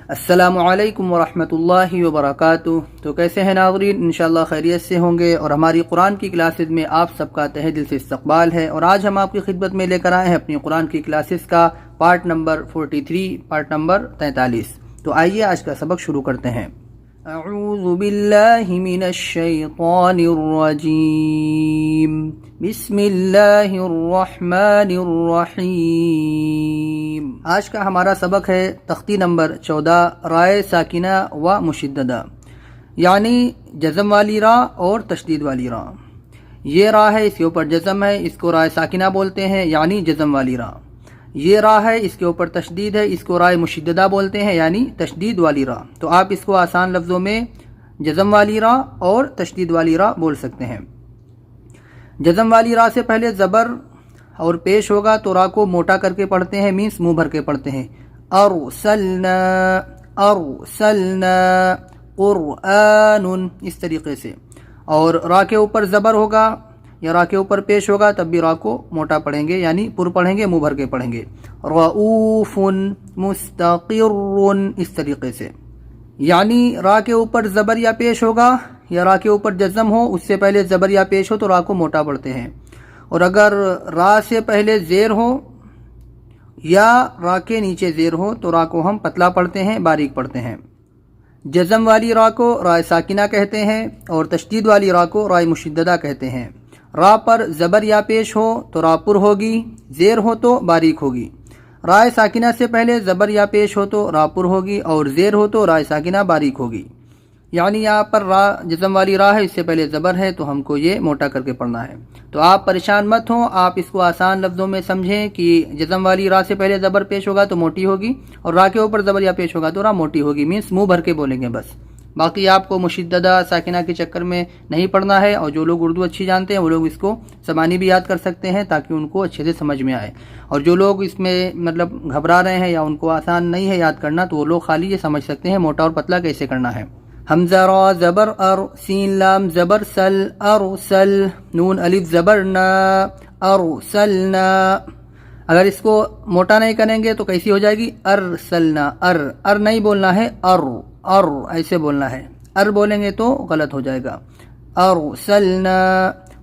السلام علیکم ورحمۃ اللہ وبرکاتہ۔ تو کیسے ہیں ناظرین؟ انشاءاللہ خیریت سے ہوں گے، اور ہماری قرآن کی کلاسز میں آپ سب کا تہہ دل سے استقبال ہے۔ اور آج ہم آپ کی خدمت میں لے کر آئے ہیں اپنی قرآن کی کلاسز کا پارٹ نمبر 43، پارٹ نمبر 43۔ تو آئیے آج کا سبق شروع کرتے ہیں۔ اعوذ باللہ من الشیطان الرجیم، بسم اللہ الرحمن الرحیم۔ آج کا ہمارا سبق ہے تختی نمبر 14، رائے ساکنہ و مشددہ، یعنی جزم والی راء اور تشدید والی راء۔ یہ راء ہے، اس کے اوپر جزم ہے، اس کو رائے ساکنہ بولتے ہیں، یعنی جزم والی راء۔ یہ راء ہے، اس کے اوپر تشدید ہے، اس کو رائے مشددہ بولتے ہیں، یعنی تشدید والی راء۔ تو آپ اس کو آسان لفظوں میں جزم والی راء اور تشدید والی راء بول سکتے ہیں۔ جزم والی راء سے پہلے زبر اور پیش ہوگا تو راء کو موٹا کر کے پڑھتے ہیں، مینس منہ بھر کے پڑھتے ہیں۔ ارسلنا، ارسلنا قرآن، اس طریقے سے۔ اور راء کے اوپر زبر ہوگا یا راء کے اوپر پیش ہوگا تب بھی راء کو موٹا پڑھیں گے، یعنی پر پڑھیں گے، منہ بھر کے پڑھیں گے۔ رؤوف مستقر، اس طریقے سے۔ یعنی راء کے اوپر زبر یا پیش ہوگا یا راء کے اوپر جزم ہو، اس سے پہلے زبر یا پیش ہو تو راء کو موٹا پڑھتے ہیں، اور اگر راء سے پہلے زیر ہو یا راء کے نیچے زیر ہو تو راء کو ہم پتلا پڑھتے ہیں، باریک پڑھتے ہیں۔ جزم والی راء کو رائے ساکنہ کہتے ہیں اور تشدید والی راء کو رائے مشددہ کہتے ہیں۔ راء پر زبر یا پیش ہو تو راء پر ہوگی، زیر ہو تو باریک ہوگی۔ رائے ساکنہ سے پہلے زبر یا پیش ہو تو راء پر ہوگی، اور زیر ہو تو رائے ساکنہ باریک ہوگی۔ یعنی یہاں پر راء جزم والی راء ہے، اس سے پہلے زبر ہے تو ہم کو یہ موٹا کر کے پڑھنا ہے۔ تو آپ پریشان مت ہوں، آپ اس کو آسان لفظوں میں سمجھیں کہ جزم والی راء سے پہلے زبر پیش ہوگا تو موٹی ہوگی، اور راء کے اوپر زبر یا پیش ہوگا تو راء موٹی ہوگی، مینس منہ بھر کے بولیں گے بس۔ باقی آپ کو مشددہ ساکنہ کے چکر میں نہیں پڑھنا ہے، اور جو لوگ اردو اچھی جانتے ہیں وہ لوگ اس کو زبانی بھی یاد کر سکتے ہیں تاکہ ان کو اچھے سے سمجھ میں آئے، اور جو لوگ اس میں مطلب گھبرا رہے ہیں یا ان کو آسان نہیں ہے یاد کرنا تو وہ لوگ خالی یہ سمجھ سکتے ہیں موٹا اور پتلا کیسے کرنا ہے۔ حمزہ را زبر ار، سین لام زبر سل، ارسل، نون الف زبر نا، ارسلنا۔ اگر اس کو موٹا نہیں کریں گے تو کیسی ہو جائے گی؟ ارسلنا، ار نہیں بولنا ہے، ار ایسے بولنا ہے، ار بولیں گے تو غلط ہو جائے گا۔ ارسلنا،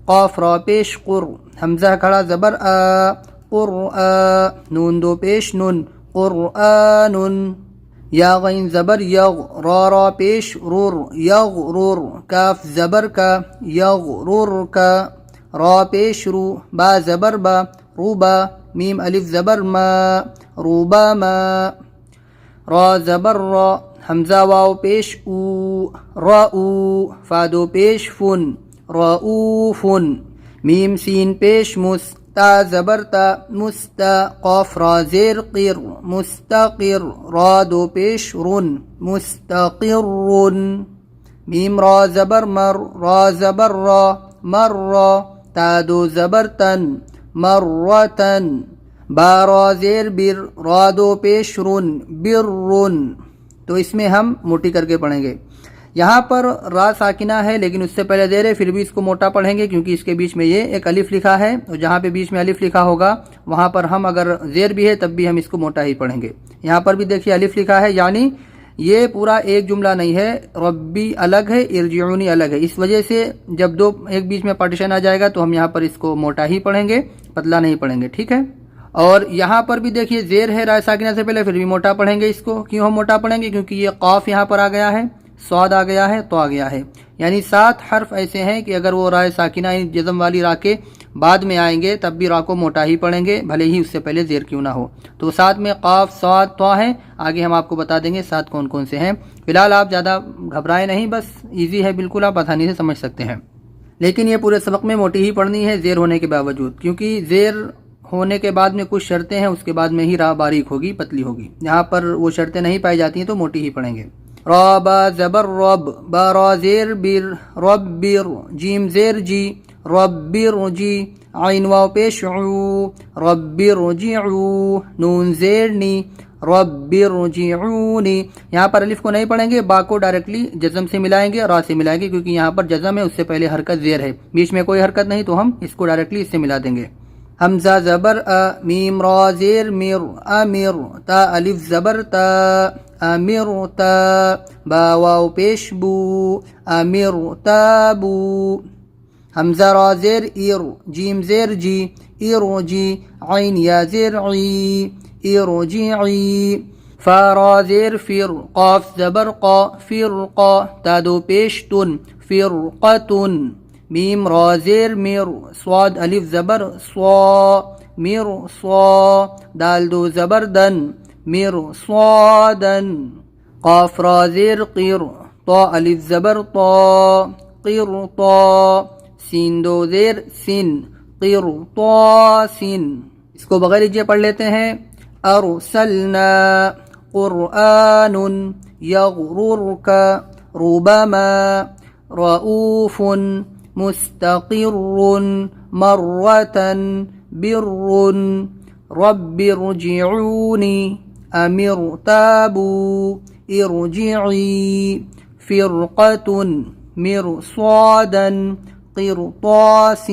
قاف را پیش قر، حمزہ کھڑا زبر آ، قرآ، نون دو پیش نون، قرآن۔ یا غین زبر یغ، را پیش رور، یغرر، کاف زبر کا، یغرر کا، را پیش رو، با زبر با، روبا، میم الف زبر ما، روبا ما، را زبر را، حمزہ واو پیش او، راؤ، فادو پیش فن، رؤوفن، میم سین پیش مس، تا زبر تا، مستا، قاف را زیر قر، مستقر، را دو پیش رن، مستقر، میم را زبر مر، را زبر را، مر را، تا دو زبر تن، مرتن، با را زیر بر، را دو پیش رن، برن۔ تو اس میں ہم موٹی کر کے پڑھیں گے۔ یہاں پر راء ساکنہ ہے لیکن اس سے پہلے زیر ہے، پھر بھی اس کو موٹا پڑھیں گے کیونکہ اس کے بیچ میں یہ ایک الف لکھا ہے، اور جہاں پہ بیچ میں الف لکھا ہوگا وہاں پر ہم اگر زیر بھی ہے تب بھی ہم اس کو موٹا ہی پڑھیں گے۔ یہاں پر بھی دیکھیے الف لکھا ہے، یعنی یہ پورا ایک جملہ نہیں ہے، ربی الگ ہے، ارجعونی الگ ہے، اس وجہ سے جب دو ایک بیچ میں پارٹیشن آ جائے گا تو ہم یہاں پر اس کو موٹا ہی پڑھیں گے، پتلا نہیں پڑھیں گے، ٹھیک ہے۔ اور یہاں پر بھی دیکھیے زیر ہے رائے ساکنہ سے پہلے، پھر بھی موٹا پڑھیں گے اس کو۔ کیوں ہم موٹا پڑھیں گے؟ کیونکہ یہ قاف یہاں پر آ گیا ہے، صاد آ گیا ہے، تو آ گیا ہے، یعنی 7 حرف ایسے ہیں کہ اگر وہ رائے ساکنہ جزم والی راء کے بعد میں آئیں گے تب بھی راء کو موٹا ہی پڑھیں گے، بھلے ہی اس سے پہلے زیر کیوں نہ ہو۔ تو 7 میں قاف، صاد، طا ہیں، آگے ہم آپ کو بتا دیں گے 7 کون کون سے ہیں۔ فی الحال آپ زیادہ گھبرائیں نہیں، بس ایزی ہے بالکل، آپ آسانی سے سمجھ سکتے ہیں، لیکن یہ پورے سبق میں موٹی ہی پڑھنی ہے زیر ہونے کے باوجود، کیونکہ زیر ہونے کے بعد میں کچھ شرطیں ہیں، اس کے بعد میں ہی راء باریک ہوگی، پتلی ہوگی۔ یہاں پر وہ شرطیں نہیں پائی جاتی ہیں تو موٹی ہی پڑھیں گے۔ را با زبر رب، با را زیر بر، رب بر، جیم زیر جی، رب بر جی، عین واو پیش عو، رب بر جعو، نون زیر نی، رب ارجعونی۔ یہاں پر الف کو نہیں پڑھیں گے، با کو ڈائریکٹلی جزم سے ملائیں گے، را سے ملائیں گے، کیونکہ یہاں پر جزم ہے، اس سے پہلے حرکت زیر ہے، بیچ میں کوئی حرکت نہیں تو ہم اس کو ڈائریکٹلی اس سے ملا دیں گے۔ حمزہ زبر میم را زیر مر امر تا الف زبر تا امر تا با واو پیش بو امر تابو حمزہ را زیر ایر جیم زیر جی ایر جی عین یا زیر عی ایر جی عی فا را زیر فر قاف زبر قا فرقا تا دو پیش تن فرقتن میم را زیر مر صاد الف زبر صا مر صا دال دو زبر دن مر صادن قاف را زیر قیر طا الف زبر طا قیر طا سین دو زیر سن قیر طا سن اس کو بغیر ہجے پڑھ لیتے ہیں ارسلنا قرآن یغررک ربما رؤوف مستقر مرة بر رب ارجعوني امر تابوا ارجعي فرقة مرصادا قرطاس.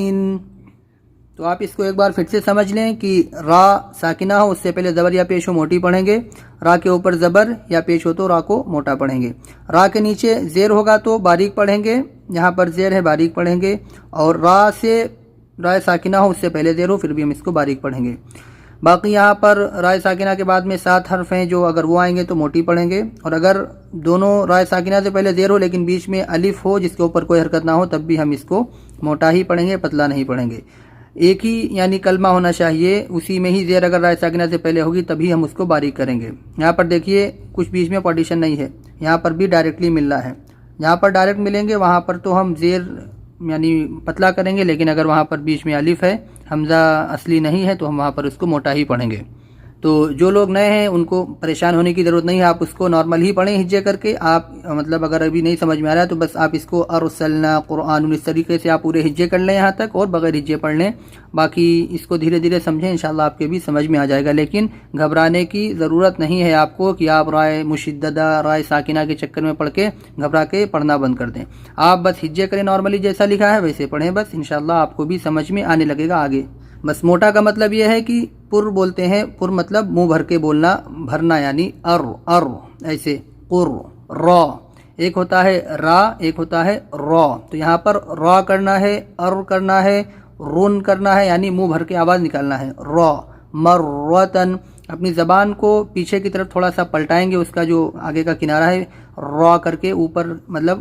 تو آپ اس کو ایک بار پھر سے سمجھ لیں کہ را ساکنہ ہو اس سے پہلے زبر یا پیش ہو موٹی پڑھیں گے، را کے اوپر زبر یا پیش ہو تو را کو موٹا پڑھیں گے، را کے نیچے زیر ہوگا تو باریک پڑھیں گے، یہاں پر زیر ہے باریک پڑھیں گے، اور را ساکنہ ہو اس سے پہلے زیر ہو پھر بھی ہم اس کو باریک پڑھیں گے. باقی یہاں پر رائے ساکنہ کے بعد میں 7 حرف ہیں جو اگر وہ آئیں گے تو موٹی پڑھیں گے، اور اگر دونوں رائے ساکنہ سے پہلے زیر ہو لیکن بیچ میں الف ہو جس کے اوپر کوئی حرکت نہ ہو تب بھی ہم اس کو موٹا ہی پڑھیں گے، پتلا نہیں پڑھیں گے. ایک ہی یعنی کلمہ ہونا چاہیے، اسی میں ہی زیر اگر رائے ساکنہ سے پہلے ہوگی تبھی ہم اس کو باریک کریں گے. یہاں پر دیکھیے کچھ بیچ میں پارٹیشن نہیں ہے، یہاں پر بھی ڈائریکٹلی مل رہا ہے، یہاں پر ڈائریکٹ ملیں گے، وہاں پر تو ہم زیر یعنی پتلا کریں گے، لیکن اگر وہاں پر بیچ میں الف ہے، حمزہ اصلی نہیں ہے تو ہم وہاں پر اس کو موٹا ہی پڑھیں گے. تو جو لوگ نئے ہیں ان کو پریشان ہونے کی ضرورت نہیں ہے، آپ اس کو نارمل ہی پڑھیں ہجے کر کے. آپ مطلب اگر ابھی نہیں سمجھ میں آ رہا ہے تو بس آپ اس کو ارسلنا قرآن اس طریقے سے آپ پورے ہجے کر لیں یہاں تک، اور بغیر ہجے پڑھ لیں. باقی اس کو دھیرے دھیرے سمجھیں، انشاءاللہ آپ کے بھی سمجھ میں آ جائے گا. لیکن گھبرانے کی ضرورت نہیں ہے آپ کو کہ آپ رائے مشددہ رائے ساکنہ کے چکر میں پڑھ کے گھبرا کے پڑھنا بند کر دیں. آپ بس ہجے کریں، نارملی جیسا لکھا ہے ویسے پڑھیں، بس انشاءاللہ آپ کو بھی سمجھ میں آنے لگے گا آگے. بس موٹا کا مطلب یہ ہے کہ پر بولتے ہیں، پر مطلب منہ بھر کے بولنا، بھرنا، یعنی ار ایسے قر را. ایک ہوتا ہے را، ایک ہوتا ہے را. تو یہاں پر را کرنا ہے، ار کرنا ہے، رن کرنا ہے، یعنی منہ بھر کے آواز نکالنا ہے. را مرتن اپنی زبان کو پیچھے کی طرف تھوڑا سا پلٹائیں گے، اس کا جو آگے کا کنارہ ہے را کر کے اوپر مطلب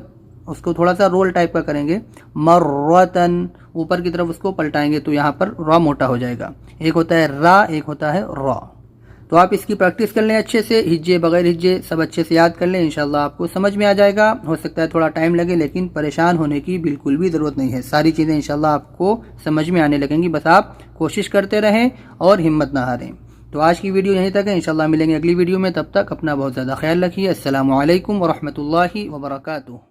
اس کو تھوڑا سا رول ٹائپ کا کریں گے، مرتن اوپر کی طرف اس کو پلٹائیں گے تو یہاں پر را موٹا ہو جائے گا. ایک ہوتا ہے را، ایک ہوتا ہے را. تو آپ اس کی پریکٹس کر لیں اچھے سے، ہجے بغیر ہجے سب اچھے سے یاد کر لیں، انشاءاللہ آپ کو سمجھ میں آ جائے گا. ہو سکتا ہے تھوڑا ٹائم لگے لیکن پریشان ہونے کی بالکل بھی ضرورت نہیں ہے، ساری چیزیں انشاءاللہ آپ کو سمجھ میں آنے لگیں گی. بس آپ کوشش کرتے رہیں اور ہمت نہ ہاریں. تو آج کی ویڈیو یہیں تک ہے، انشاءاللہ ملیں گے اگلی ویڈیو میں. تب تک اپنا بہت زیادہ خیال رکھیے. السلام علیکم ورحمۃ اللہ وبرکاتہ.